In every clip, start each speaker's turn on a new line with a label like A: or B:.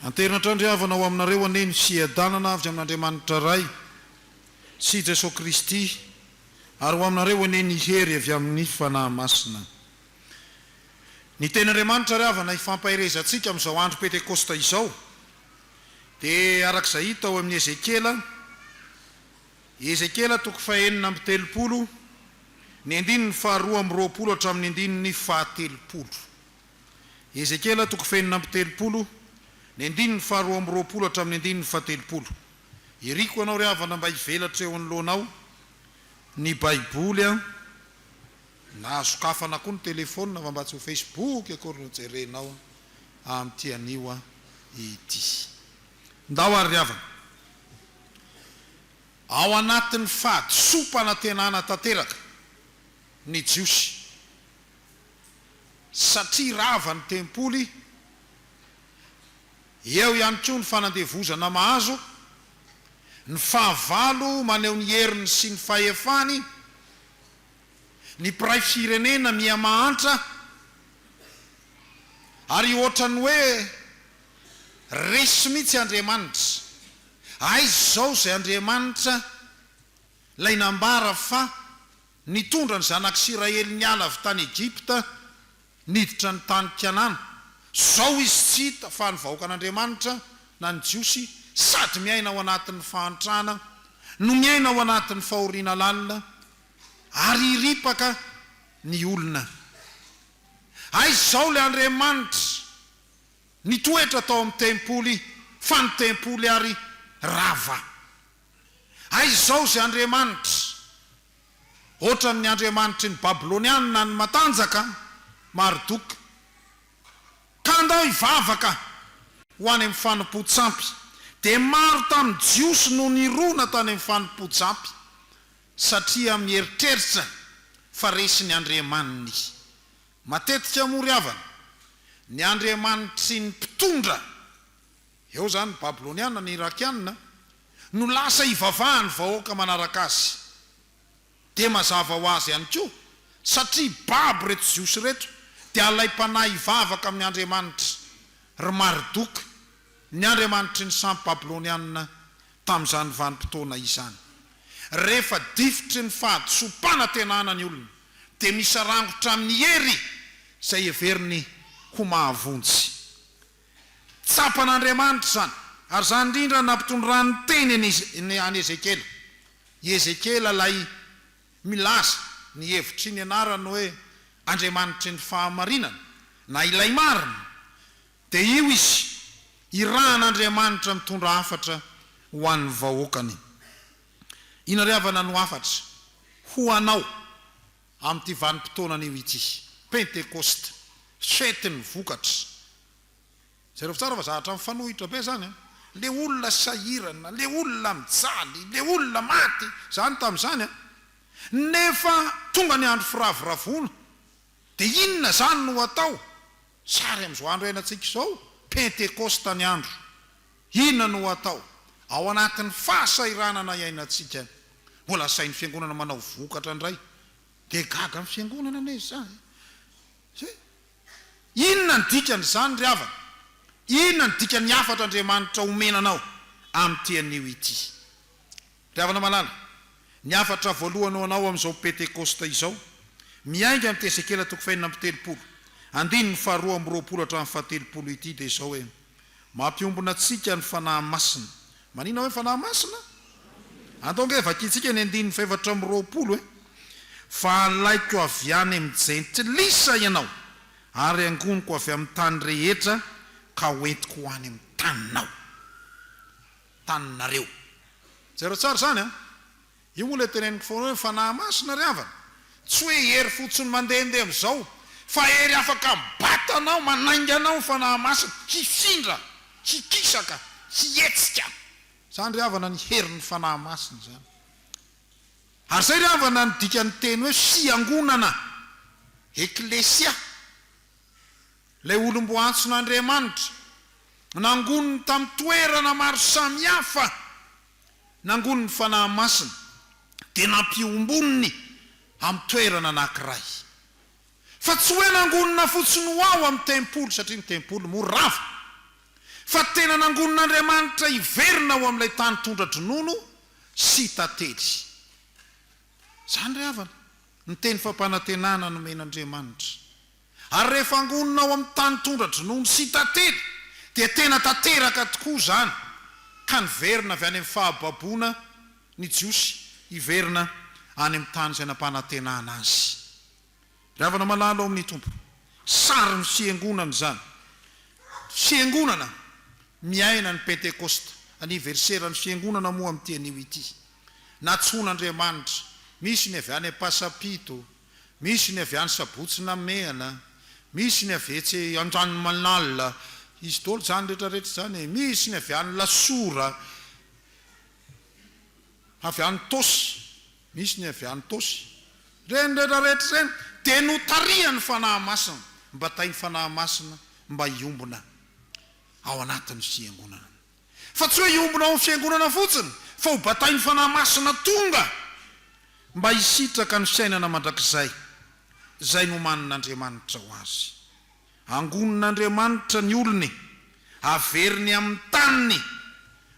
A: Anterina trandriavana ho aminareo aneny fiadanana avy amin'Andriamanitra ray sy Jesosy Kristy ary ho aminareo aneny hery avy amin'ny fanahy masina. Ny ten'Andriamanitra ry havana ifampahirezantsika amin'izao andro pentecosta izao dia arak'izay hita ao amin'ny Ezekiela toko fahenina amby telopolo ny andininy faharoa amby roapolo hatramin'ny andininy fahatelopolo. Ezekiela toko fahenina amby telopolo ny andininy faharoa amby roapolo hatramin'ny andininy fahatelopolo. Iriko anao ry havana mba hivelatra eo anoloanao ny baiboly na sokafana koa ny telefôna fa mba tsy ho Facebook akory no jerenao amin'ity anio ity. Ndao ary ry havana, ao anatin'ny fahadisompana tenana tanteraka ny jiosy satria rava ny tempoly eo ihany koa ny fanandevozana mahazo ny fahavalo maneho ny heriny sy ny fahefany ny mpiray firenena miamahantra ary ohatrany hoe resy mihitsy Andriamanitra. Aizy zao izay Andriamanitra lay nambara fa nitondra ny zanak'Isiraely niala avy tany Egypta niditra ny tany Tiana. Zao izy tsy hita fa ny vahoaka an'Andriamanitra na ny jiosy sady miaina ao anatin'ny fahantrana no miaina ao anatin'ny fahoriana lalina ary iripaka ny olona. Aizy zao le Andriamanitra nitoetra tao amin'ny tempoly fa ny tempoly ary rava. Aizy zao izay Andriamanitra ohatran'ny Andriamanitry ny Babiloniana ny matanjaka Maridoka ka andao hivavaka ho any amin'ny fanompo-tsampy dia maro tamin'ny jiosy no nirona tany amin'ny fanompo-tsampy satria mieritreritra fa resy ny Andriamaniny. Matetika moa ry havana ny Andriamanitry ny mpitondra eo zany ny Babiloniana ny Irakiana no lasa hivavahany vahoaka manaraka azy dia mazava ho azy ihany koa satria babo reto jiosy reto dia alay mpanahy hivavaka amin'ny Andriamanitra ry Maridoka ny Andriamanitry ny sampy Babiloniana tamin'izany vanim-potoana izany. Rehefa difitry ny fahadisompana tenana ny olona dia misy rangotra amin'ny hery izay heveriny ho mahavonjy. Tsapan'Andriamanitra zany ary zany indrindra nampitondrany teny any Ezekiela. Ezekiela lay milaza ny hevitry ny anarany hoe Andriamanitry ny fahamarinana na ilay marina dia io izy irahan'Andriamanitra mitondra hafatra ho an'ny vahoakany. Ina ry havana no hafatra ho anao amin'ity vanim-potoana io ity pentecost fety ny vokatra. Zareo tsara fa zahatra mifanohitra be zany le olona sahirana, le olona mijaly, le olona maty zany tamin'izany nefa tonga ny andro firavoravona dia inona zany no atao sary amin'izao andro iainantsika izao pentecosta ny andro. Inona no atao ao anatin'ny fahasahiranana iainantsika mbola sain'ny fiangonana manao vokatra indray dia gaga amin'ny fiangonana ane zany. Inona ny dikan'izany ry havana? Inona ny dikany hafatra Andriamanitra omenanao amin'ity anio ity? Ry havana malala, ny hafatra voalohany ho anao amin'izao pentecosta izao miainga amin'ny Ezekiela toko fahenina amby telopolo andininy faharoa amby roapolo hatramin'ny fahatelopolo ity dia izao hoe mampiombona antsika ny fanahy masina. Manina hoe fanahy masina? Antonga vakitsika ny andininy faefatra amby roapolo fa alaiko avy any amin'ny jentilisa ianao ary angoniko avy amin'ny tany rehetra ka hoentiko ho any amin'ny taninao taninareo. Zero tsara zany io moa le teneniko foana hoe fanahy masina ry havana tsy hoe hery fotsiny mandehandeha amin'izao fa hery afaka mibatanao manainganao fanahy masina hifindra hikisaka hietsika zany ry havana ny herin'ny fanahy masina zany. Ary zay ry havana ny dikany teny hoe fiangonana eklesia lay olom-boantson'Andriamanitra nangoniny tamin'ny toerana maro samihafa nangoniny fanahy masina dia nampiomboniny amin'ny toerana anankiray. Fa tsy hoe nangonina fotsiny ho ao amin'ny tempoly satria ny tempoly morava fa tena nangonon'Andriamanitra iverina ao amin'ilay tany tondra-dronono sy tantely. Zany ry havana ny teny fampanantenana nomen'Andriamanitra. Ary rehefa angonona ao amin'ny tany tondra-dronono sy tantely dia tena tanteraka tokoa zany, ka niverina avy any amin'ny fahababoana ny jiosy iverina any amin'ny tany izay nampanantenana azy. Ry havana malala ao amin'ny tompo, sary ny fiangonana zany. Fiangonana miaina ny pentecost, aniversera ny fiangonana moa amin'ity anio ity. Natson'Andriamanitra, misy ny avy any Pasapito, misy ny avy any Sabotsy na Mehana, misy ny avy etsy Andranomanala, izy dolo zany rehetrarehetra zany, misy ny avy any Lasora, avy any Tosy, misy ny avy any Tosy. Reny rehetrarehetra reny dia notaria ny fanahy masina, mba tainy fanahy masina mba iombona ao anatin'ny fiangonana. Fa tsy hoe iombona ao amin'ny fiangonana fotsiny, fa ho batainy fanahy masina tonga mba hisitraka ny fiainana mandrakizay izay nomanin'Andriamanitra ho azy. Angonon'Andriamanitra ny olony, averiny amin'ny taniny,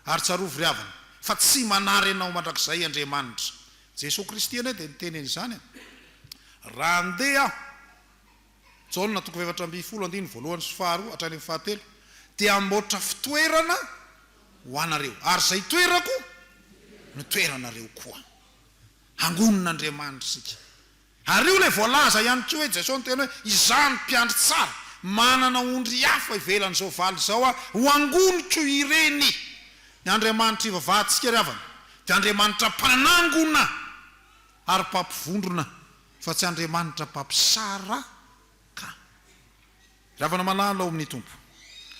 A: ary tsarovy ry havana fa tsy manary ianao mandrakizay Andriamanitra. Jesosy Kristy ane dia niteny izany, raha andeha aho, Jaona 2:12 hatrany 7, dia amboatra fitoerana ho anareo, ary izay toerako no toeranareo koa. Angonon'Andriamanitra sika. Ary io le voalaza ihany koa hoe Jesosy niteny hoe izany mpiandry tsara, manana ondry hafa ivelan'izao valy izao ho angoniko ireny. Ny Andriamanitra ivavahantsika ry havana dia Andriamanitra mpanangona ary mpampivondrona, fa tsy Andriamanitra mpampisaraka. Ry havana malala ao amin'ny tompo,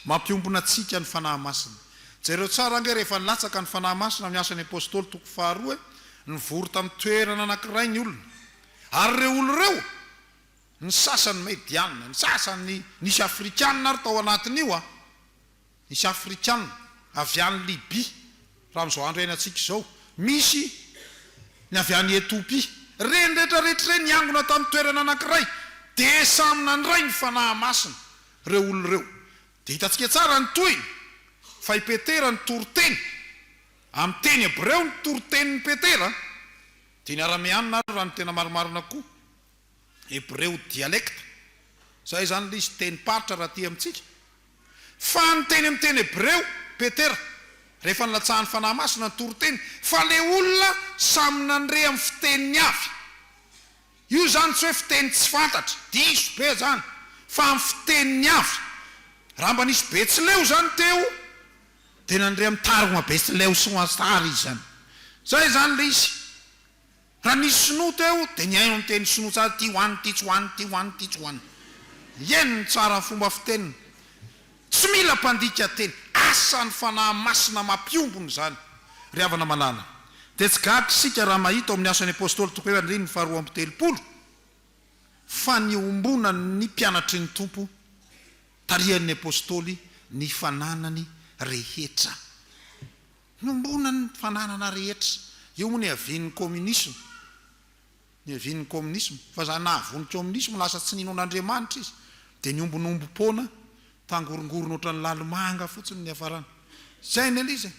A: mampiombona atsika ny fanahy masina. Jereo tsara ange rehefa nilatsaka ny fanahy masina amin'ny asan'ny apôstôly 2 nivory tamin'ny toerana anankiray ny olona, ary reo olo reo ny sasany mediana, ny sasany nisy afrikanina ary tao anatin'io nisy afrikanina avy any Libia, raha amin'izao andro hainantsika izao, misy ny avy any Etopia. Reny rehetrarehetra reny niangona tamin'ny toerana anankiray dia samy nandray ny fanahy masina reo olo reo. Dia hitantsika tsara ny toy fa i Petera ny toriteny amin'ny teny hebreo, ny toritenin'ny Petera dia ny aramianina ary raha ny tena maromarina koa hebreo dialekta, zay zany le izy teny paritra raha ty amintsika. Fa ny teny amin'ny teny hebreo Petera rehefa nilatsahan'ny fanahy masina ny toriteny, fa le olona samy nandre amin'ny fiteniny avy. Io zany tsy hoe fiteny tsy fantatra, diso be zany, fa amin'ny fiteniny avy. Raha mba nisy Betsileo zany teo dia nandre amin'ny tarogna Betsileo sy hoasary izy zany. Zay zany le izy. Raha nisy sinoa teo dia ny aino amin'ny teny sinoa tsara, ty hoany, ty tsy hoany, ty hoany, ty tsy hoany. Ien ny tsara fomba fiteniny. Tsy mila mpandika teny, asan'ny fanahy masina mampiombony zany. Ry havana malala, dia tsy gaga sika raha mahita ao amin'ny asan'ny apôstôly 2:12 fa ny ombona ny mpianatry ny tompo tarihan'ny apôstôly ny fananany rehetra. Ny ombona ny fananana rehetra. Io moa ny avian'ny communisme, ny avian'ny communisme, fa zany nahavon'ny communisme lasa tsy ninon'Andriamanitra izy, dia ny ombonombo-pona tangorongorona ohatry ny lalomanga fotsiny ny hafarana. Zay ny aliza.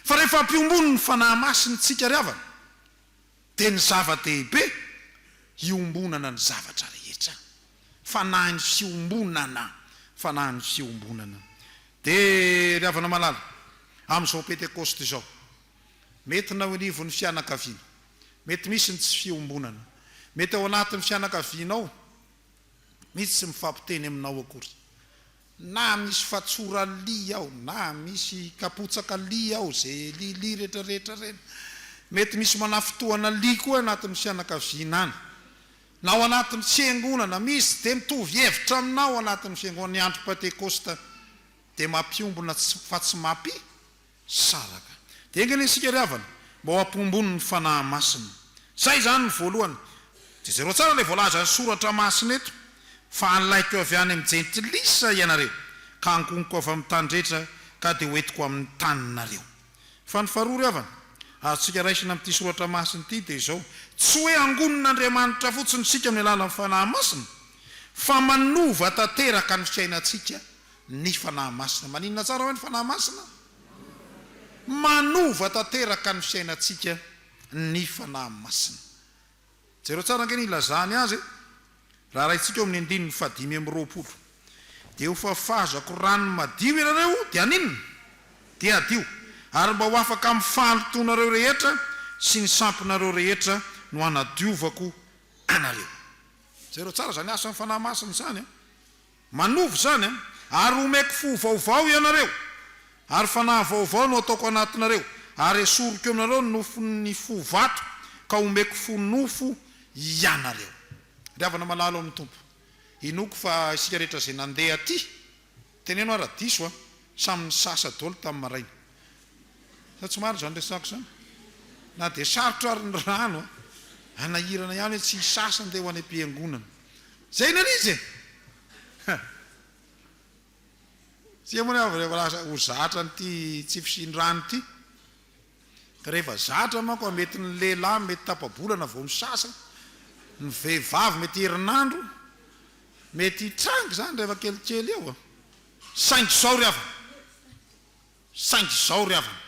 A: Fa rehefa ampiombony ny fanahy masina tsika ry havana dia ny zava-dehibe iombonana ny zavatra rehetra. Fanahin'ny fiombonana, fanahin'ny fiombonana. Dia ry havana malala, amin'izao pentecost izao, mety naonivon'ny fianakaviana, mety misy ny tsy fiombonana, mety ao anatin'ny fianakavianao misy tsy mifampiteny aminao akory, na misy fatsora li ao, na misy kapotsaka li ao, zay li rehetrarehetra reny. Mety misy manafotoana li koa anatin'ny fianakaviana any, na ao anatin'ny fiangonana misy dia mitovy hevitra aminao anatin'ny fiangonana. Ny andro pentecosta dia mampiombona fa tsy mampisaraka. Dia engany isika ry havana mba ho ampombony ny fanahy masina. Zay zany ny voalohany. Dia zay tsara ilay voalaza ny soratra masina eto, fa anlaiko avy any amin'ny jentilisa ianareo, ka ankoniko avy amin'ny tany rehetra, ka dia hoentiko amin'ny taninareo. Fa ny faharoa ry havana, azotsika raisina amin'ity soratra masina ity dia izao, tsy hoe angonon'Andriamanitra fotsiny sika amin'ny alalan'ny fanahy masina, fa manova tanteraka ny fiainantsika ny fanahy masina. Maninona tsara hoe ny fanahy masina? Manova tanteraka ny fiainantsika ny fanahy masina. Zero tsara ange ny ilazany azy raha raitsika eo amin'ny andininy 520 dia ho fafazako rano madio ianareo dia aninona? Dia adio. Ary mba ho afaka amin'ny fahalotonareo rehetra sy ny sampinareo rehetra no anadiovako anareo. Zero tsara zany asa ny fanahy masina zany manovo zany ary omeko fo vaovao ianareo ary fanahy vaovao no ataoko anatinareo ary esoriko aminareo ny fo vato ka omeko fo nofo ianareo. Riavana malalo amin'ny tompo inoko fa isika rehetra zay nandeha aty teneno ara-diso samy sasa dolo tamin'ny maraina sa tsy maro zany resako zany na dia sarotra ary ny rano anahirana ihany hoe tsy sasa ndeha ho any am-piangonana zay nanizy tsy moa lasa ho zatra nyty tsy fisin-drano ity ka rehefa zatra manko mety ny lehilahy mety tapabolana vao misasa ny vehivavy mety herinandro mety hitrangy zany rehefa kelikely eo saingy zao ry avana saingy zao ry avana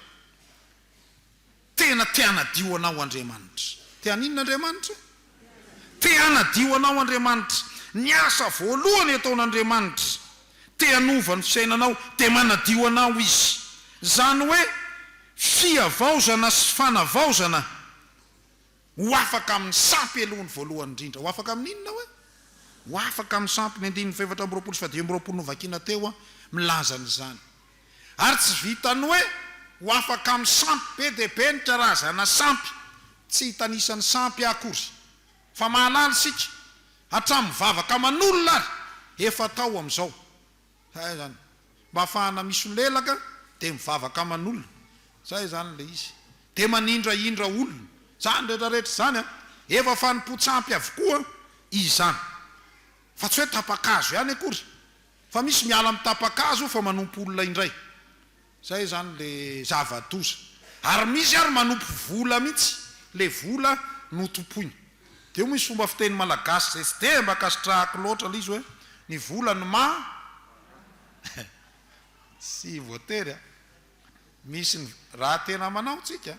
A: tena tianadio anao Andriamanitra. Tianinona Andriamanitra? Tianadio anao Andriamanitra. Ny asa voalohany ataon'Andriamanitra teanova ny fiainanao dia manadio anao izy. Zany hoe fiavaozana sy fanavaozana ho afaka amin'ny sampy alohany voalohany indrindra. Ho afaka amin'inona hoe? Ho afaka amin'ny sampy ny andininy 420 no vakina teo milaza an'izany. Ary tsy vitany hoe ho afaka amin'ny sampy be dia be ny karazana sampy tsy hitanisany sampy akory fa mahalala sika hatramin'ny vavaka man'olona ary efa tao amin'izao zany mba ahafahana misy lelaka dia mivavaka man'olona zay zany le izy dia manindraindra olona zany rehetrarehetra zany efa fanompo-tsampy avokoa izany fa tsy hoe tapakazo ihany akory fa misy miala amin'ny tapakazo fa manompo olona indray zay zany le zava-doza ary misy ary manompo vola mihitsy le vola notompoiny dia misy fomba fiteny malagasy zay tsy dia mba kasitrahako loatra le izy hoe ny vola no sy voatery misy ny raha tena manao tsika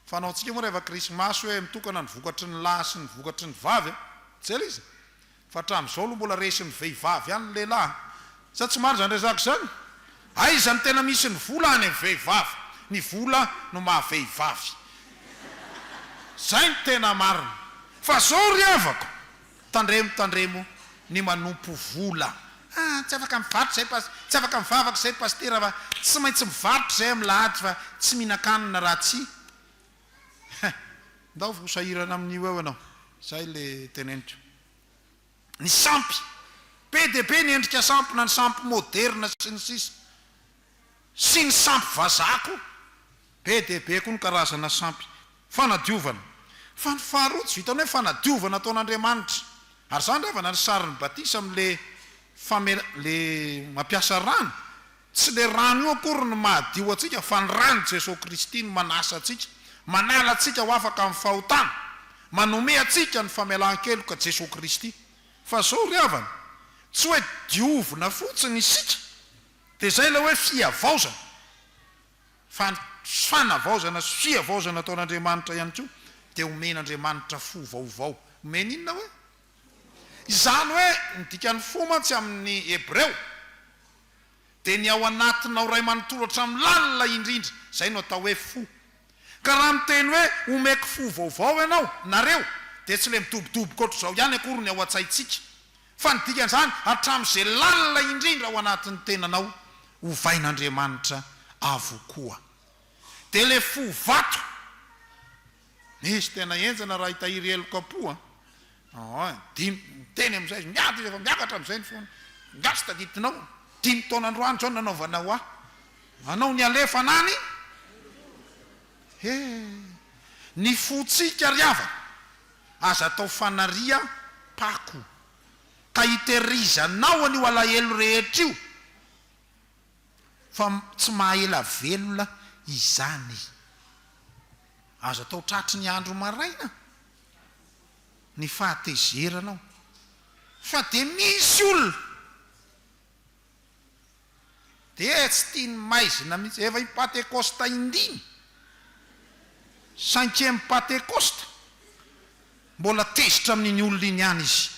A: fanaontsika moa rehefa krismasy hoe mitokana ny vokatry ny lahy sy ny vokatry ny vavy tsy ela izy fa hatramin'izao aloha mbola resy ny vehivavy ihany ny lehilahy sa tsy maro zany resako zany aizany tena misy ny vola any amin'ny vehivavy ny vola no mahavehivavy zay ny tena marina fa zao ry avako tandremo ny manompo vola tsy afaka mivarotra zay tsy afaka mivavaka zay pastera fa tsy maintsy mivarotra zay amin'ny lahady fa tsy mihinan-kanina raha tsy ndao vosahirana amin'io eo ianao zay le teneniko ny sampy be dia be ny endrika sampy na ny sampy moderna sy ny sisa sy ny sampy vazako be dia be koa ny karazana sampy fanadiovana fa ny faharoa tsy vitany hoe fanadiovana ataon'Andriamanitra ary zany revana ny sariny batisa amin'le le mampiasa rano tsy le rano io akory ny mahadio atsika fa ny rano Jesosy Kristy no manasa atsika manala atsika ho afaka amin'ny fahotana manome atsika ny famelan-keloka Jesosy Kristy fa zao ry avana tsy hoe diovina fotsiny isika dia zay le hoe fiavaozana fa fanavaozana sy fiavaozana ataon'Andriamanitra ihany koa dia omen'Andriamanitra fo vaovao omeny inona hoe izany hoe nidika ny fo mantsy amin'ny Hebreo dia ny ao anatinao ray manontolo amin'ny lalina indrindra zay no atao hoe fo ka raha miteny hoe omeko fo vaovao ianao nareo dia tsy le midobodoboka ohatr'izao ihany akory ny ao an-tsaintsika fa ny dikan'izany hatramin'izay lalina indrindra ao anatin'ny tenanao hovain'Andriamanitra avokoa dia le fo vato misy tena enjana raha hitahiry elokapoa teny amin'izay miady efa miakatra amin'izay ny foana ngasy taditinao 5 taonandroany zao nanaovanao anao ny alefa anany ny fotsika ry avana aza atao fanaria pako ka hiterizanao an'io alahelo rehetra io fa tsy mahaela velona izany aza atao tratry ny andro maraina ny fahatezeranao fa dia misy olona dia tsy tiany maizina mihitsy efa pentecost indiny Fjkm Pentekosta mbola tezitra amin'iny olona iny ihany izy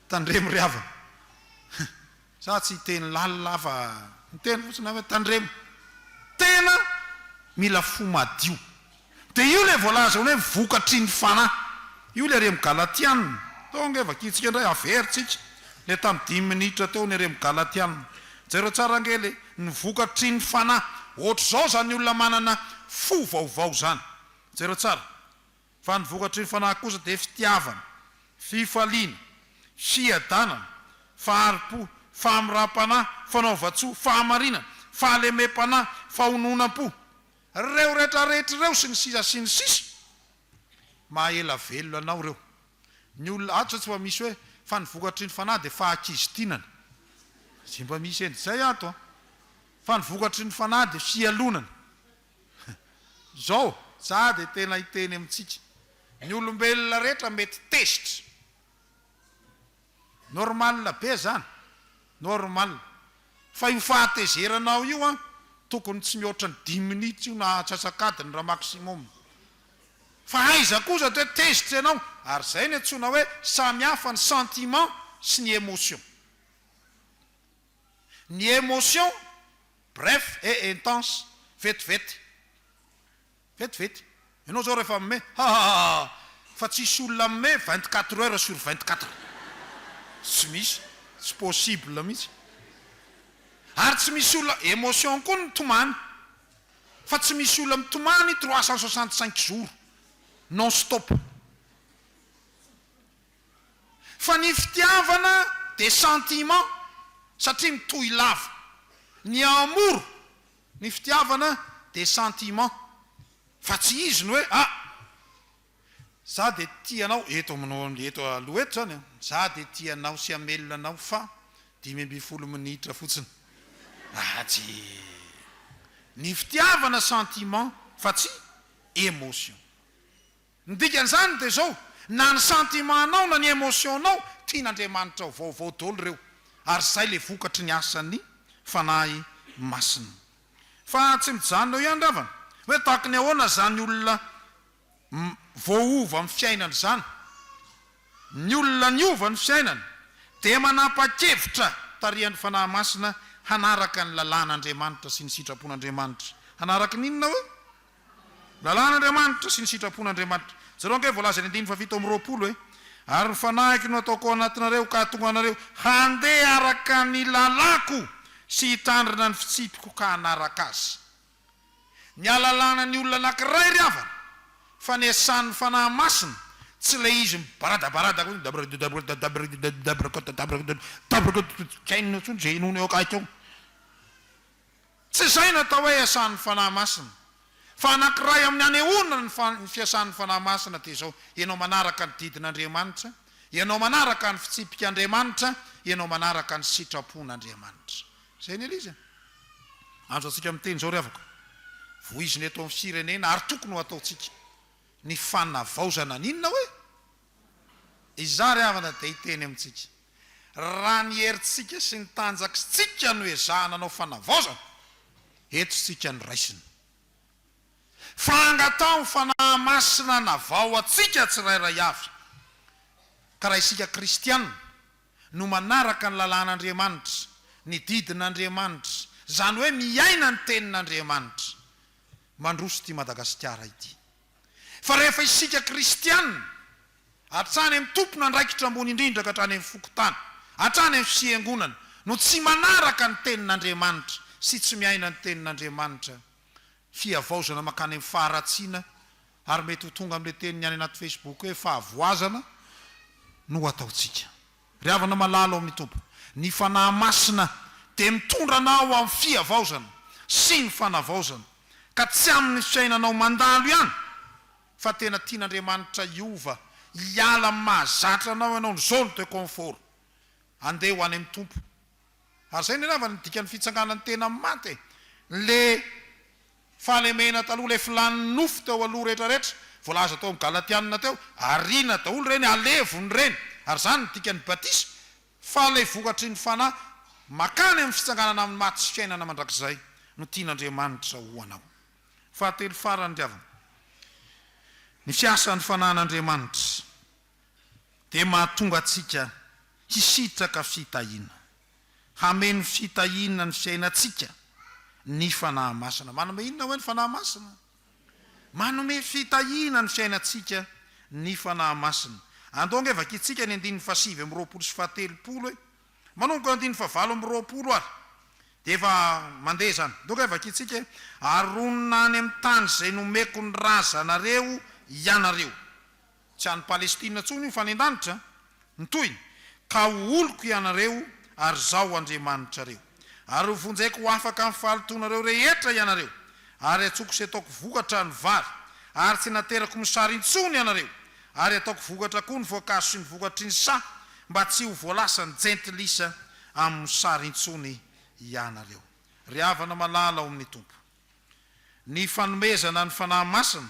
A: tandremo ry havana sa tsy teny lalina fa miteny fotsiny hoe tandremo tena mila fo madio dia io le voalaza hoe vokatry ny fanahy io le remy galatianina tonga efa kitsika indray averitsika le tamin'ny 10 minitra teo ny remy galatianina jereo tsara angely ny vokatry ny fanahy ohatr'izao zany olona manana fo vaovao zany jereo tsara fa ny vokatry ny fanahy kosa dia fitiavana fifaliana fiadanana faharipo famirampanahy fanaovatsoa fahamarinana fahalemem-panahy fahononam-po reo rehetrarehetra reo sy ny sisa sy ny sisa mahaela velona anao reo ny olona atra tsy mba misy hoe fa ny vokatry ny fanahy dia fahakizitinana sy mba misy eny zay ato fa ny vokatry ny fanahy dia fialonana zao za dia tena hiteny amintsika ny olombelona rehetra mety tezitra normal be zany normal fa io fahatezeranao io a tokony tsy mihoatra ny 10 minitra io na atsasakadiny raha maximum fa aiza kosa dia tezitra ianao ary zay ny antsona hoe samy hafa ny sentiment sy ny émotion ny émotion bref et intense vetivety vetivety ianao zao rehefa mime fa tsisy olona mime 24 heures sur 24 tsy misy tsy possible mihitsy ary tsy misy olona émotion koa ny tomany fa tsy misy olona mitomany 365 jours non stop fa ny fitiavana des sentiments satria mitohy lava ny amour ny fitiavana des sentiments fa tsy izy ny hoe za dia tianao eto aloha eto zany za dia tianao sy amelona anao fa 5 minitra fotsiny tsy ny fitiavana sentiment fa tsy émotion ny dikan'izany dia zao na ny sentimentanao na ny émotionnao tian'Andriamanitra ho vaovao daholo reo ary zay le vokatry ny asan'ny fanahy masina fa tsy mijanona ihany ravana hoe tahaka ny ahoana zany olona voaova amin'ny fiainana zany ny olona niova ny fiainana dia manapa-kevitra tarihan'ny fanahy masina hanaraka ny lalàn'Andriamanitra sy ny sitrapon'Andriamanitra hanaraka n'inona hoe lalàn'Andriamanitra sy ny sitrapon'Andriamanitra zareo ange voalaza ny 7:20 hoe ary ny fanahiky no ataoko anatinareo ka tonga anareo handeha araka ny lalàko sy hitandrina ny fitsipiko ka hanaraka azy ny alalàna ny olona anankiray ry havana fa ny asan'ny fanahy masina tsy le izy mibaradabarada tsy zay natao hoe asan'ny fanahy masina fa anankiray amin'ny anehoana ny fiasan'ny fanahy masina dia zao ianao manaraka ny didin'Andriamanitra ianao manaraka ny fitsipik'Andriamanitra ianao manaraka ny sitrapon'Andriamanitra zay ny elizy anjo atsika miteny zao ry avako voiziny eto amin'ny firenena ary tokony ho ataotsika ny fanavaozana n'inona hoe iza ry havana dia hiteny amintsika raha ny herintsika sy ny tanjakitsika no ezahana anao fanavaozana eto sika ny raisina fa angatao ny fanahy masina navao atsika tsirairay avy ka raha isika kristianina no manaraka ny lalàn'Andriamanitra ny didin'Andriamanitra zany hoe miaina ny tenin'Andriamanitra mandroso ty Madagasikara ity fa rehefa isika kristianina hatrany amin'ny tompona andraikitra ambony indrindra ka hatrany amin'ny fokotany hatrany amin'ny fiangonana no tsy manaraka ny tenin'Andriamanitra sy tsy miaina ny tenin'Andriamanitra fiavaozana makany amin'ny faharatsiana ary mety ho tonga amin'le teny any anaty Facebook hoe fahavoazana no ataotsika ry havana malalo amin'ny tompo ny fanahy masina dia mitondra anao amin'ny fiavaozana sy ny fanavaozana ka tsy amin'ny fiainanao mandalo ihany fa tena tian'Andriamanitra iova hiala mahazatra anao ianao ny zone de confort andeha ho any amin'ny tompo ary zay ny ravana ny dikan'ny fitsanganany tena maty le fahalemena taloha le filan'ny nofo teo aloha rehetrarehetra voalaza tao amin'ny galatianina teo arina daholo reny alevony reny ary zany ny dikan'ny batisa fa le vokatry ny fanahy makany amin'ny fitsanganana amin'ny maty sy fiainana mandrakizay no tian'Andriamanitra ho anao. Fahatelo farany diavana. Ny fiasan'ny fanan'Andriamanitra dia mahatonga antsika hisitraka fitahiana, hameno fitahiana ny fiainantsika ny fanahy masina. Manome inona hoe ny fanahy masina? Manome fitahiana ny fiainantsika ny fanahy masina. Andonge vakitsika ny 5:20 hoe manomboka 5:20 ary dia efa mandeha zany. Donge vakitsika aronina any amin'ny tany izay nomeko ny razanareo ianareo. Tsy any Palestina tsony io fa any an-danitra nitoy ka oloko ianareo ary zao Andriamanitra reo. Ary vonjaiko ho afaka amin'ny fahalotonareo rehetra ianareo, ary atsoko sy ataoko vokatra ny vary, ary tsy naterako misary intsony ianareo, ary ataoko vokatra koa ny voankazo sy ny vokatry ny sa, mba tsy ho voalasa ny jentilisa amin'ny misary intsony ianareo. Ry havana malala ao amin'ny Tompo, ny fanomezana ny fanahy masina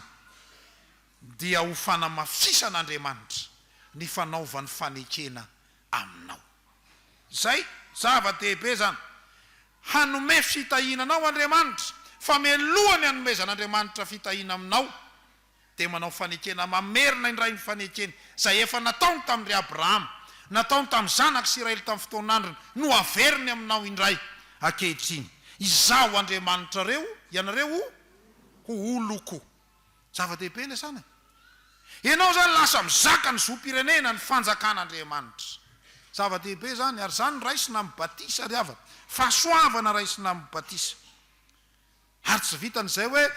A: dia ho fanamafisan'Andriamanitra ny fanaovany fanekena aminao. Zay zava-dehibe zany. Hanome fitahiana anao Andriamanitra, fa melohany hanomezan'Andriamanitra fitahiana aminao dia manao fanekena mamerina indray ny fanekena zay efa nataony tamin'ry Abrahama, nataony tamin'ny zanak'Israely tamin'ny fotoan'andriny, no averiny aminao indray ankehitriny. Izao Andriamanitra reo ianareo ho oloko. Zava-dehibe le sana. Ianao zany lasa mizaka ny zom-pirenena ny fanjakan'Andriamanitra. Zava-dehibe zany, ary zany raisina mibatisa ry havana. Fahasoavana raisina mibatisa. Ary tsy vitan'izay hoe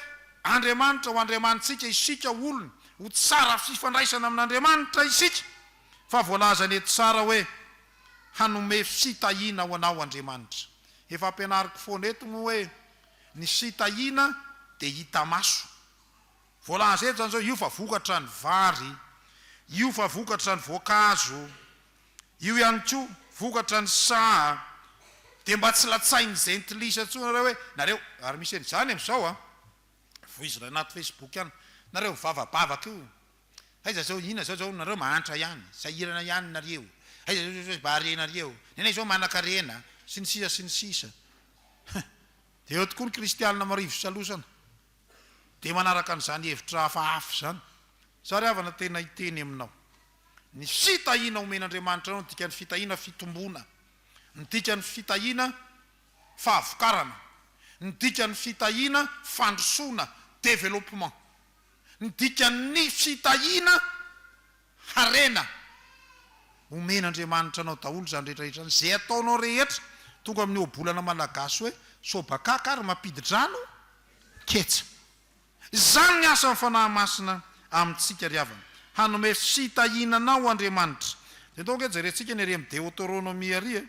A: Andriamanitra ho Andriamanitsika isika olony, ho tsara fifandraisana amin'Andriamanitra isika. Fa voalazany eto tsara hoe hanome fitahiana ho anao Andriamanitra. Efa ampianariko foana eto moa hoe ny fitahiana dia hita maso. Voalaza eto zany zao, io fa vokatra ny vary, io fa vokatra ny voankazo, io ihany koa vokatra ny sa, dia mba tsy latsainy jentilisa tsonareo hoe nareo, ary misy zany amin'izao voizina anaty Facebook ihany, nareo vavabavaka io, aiza zao ina zao nareo mahantra ihany, sahirana ihany nareo, aiza zao barenareo, nenay zao manan-karena, sy ny sisa sy ny sisa. Dia eo tokoa ny kristianina marivo salosana, dia manaraka an'izany hevitra hafahafa zany. Zary havana tena hiteny aminao, ny fitahiana omen'Andriamanitra anao dika ny fitahiana fitombona, ny dika ny fitahiana fahavokarana, ny dika ny fitahiana fandrosoana, développement, ny dika ny fitahiana harena. Omen'Andriamanitra anao daholo zany rehetrarehetra zay ataonao rehetra tonga amin'ny obolana malagasy hoe sobakaka ary mampidi-drano ketsa. Zany ny asa ny fanahy masina amintsika ry havana, hanome fitahiana anao Andriamanitra. Dia donge jerentsika ny ary amin'ny Deutéronomie ary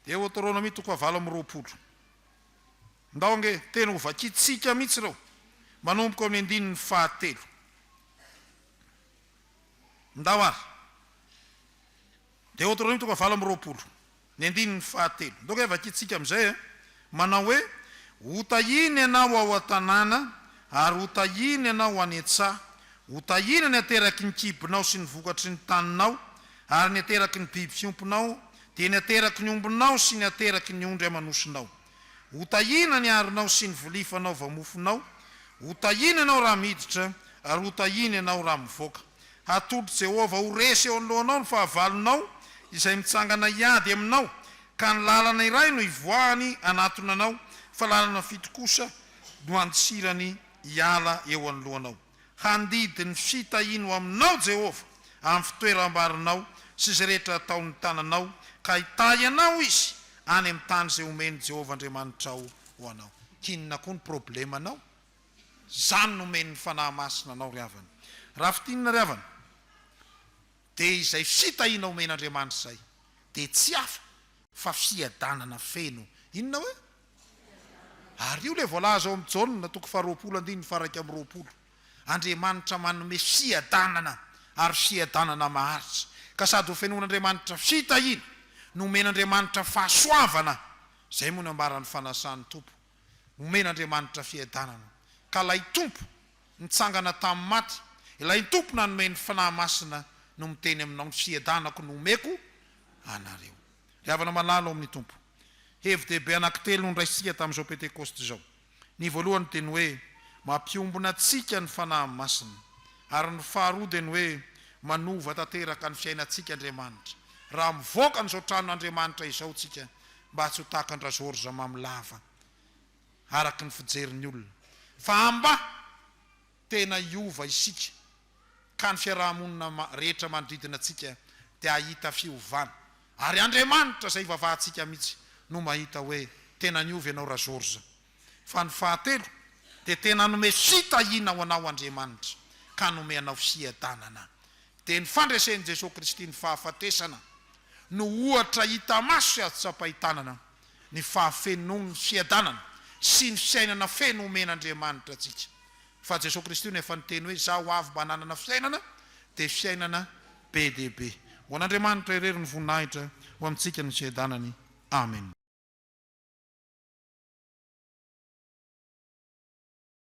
A: Deutéronomie 20:20. Ndonge tena ho vakitsika mihitsy reo, manomboka amin'ny 9:9. Ndao ary Deutéronomie 20:20, ny 9:9. Ndonge vakitsika amin'izay manao hoe ho tahiny ianao ao an-tanàna, ary ho tahiny ianao any an-tsaha, ho tahiny ny ateraky ny kibonao sy ny vokatry ny taninao, ary ny ateraky ny biby fiomponao, dia ny ateraky ny ombonao sy ny ateraky ny ondry amanosinao. Ho tahina ny aronao sy ny volifanao vamofonao, ho tahina ianao raha miditra, ary ho tahina ianao raha mivoaka. Hatolo Jehova ho resy eo anoloanao ny fahavalonao izay mitsangana iady aminao, ka ny lalana iray no ivoahany anatony anao, fa lalana fito kosa no andisirany hiala eo anoloanao. Handidy ny fitahino aminao Jehova amin'ny fitoeram-barinao sy izay rehetra ataon'ny tananao, ka hitahy anao izy any amin'ny tany izay omeny Jehova Andriamanitra ho anao. Kinona koa ny problemanao? Zany no omeny fanahy masina anao ry havana. Raha fitinina ry havana, dia izay fitahina omen'Andriamanitra izay dia tsy hafa fa fiadanana feno. Inona hoe? Ary io le voalaza ao amin'ny Jaona 2:20. Andriamanitra manome fiadanana ary fiadanana maharitra, ka sady ho fenon'Andriamanitra fitahina no omen'Andriamanitra fahasoavana. Zay moa no ambaran'ny fanasan'ny Tompo, omen'Andriamanitra fiadanana. Ka ilay Tompo nitsangana tamin'ny maty, ilay Tompo nanomeny fanahy masina no miteny aminao ny fiadanako no omeko anareo. Ry havana malala ao amin'ny Tompo, hevy-dehibe anankitelo no raisitsika tamin'izao pentecost zao. Ny voalohany teny hoe mampiombona atsika ny fanahy masina, ary ny faharoa teny hoe manova tanteraka ny fiainantsika Andriamanitra. Raha mivoaka n'izao tranon'Andriamanitra izao tsika mba tsy ho tahaka ny razorza mamilava araky ny fijerin'ny olona, fa amba tena iova isika ka ny fiarahamonina rehetra manodidina atsika dia ahita fiovana, ary Andriamanitra izay vavahantsika mihitsy no mahita hoe tena niova ianao razorza. Fa ny fahatelo dia tena nome fitahina ho anao Andriamanitra ka nome anao fiadanana. Dia ny fandresen'i Jesosy Kristy ny fahafatesana no ohatra hita maso sy azo tsapahitanana ny fahafenono ny fiadanana sy ny fiainana feno omen'Andriamanitra atsika. Fa Jesosy Kristy no efa niteny hoe zaho avy mba hananana fiainana dia fiainana be dia be. Ho an'Andriamanitra irery ny voninahitra ho amintsika ny fiadanany. Amen.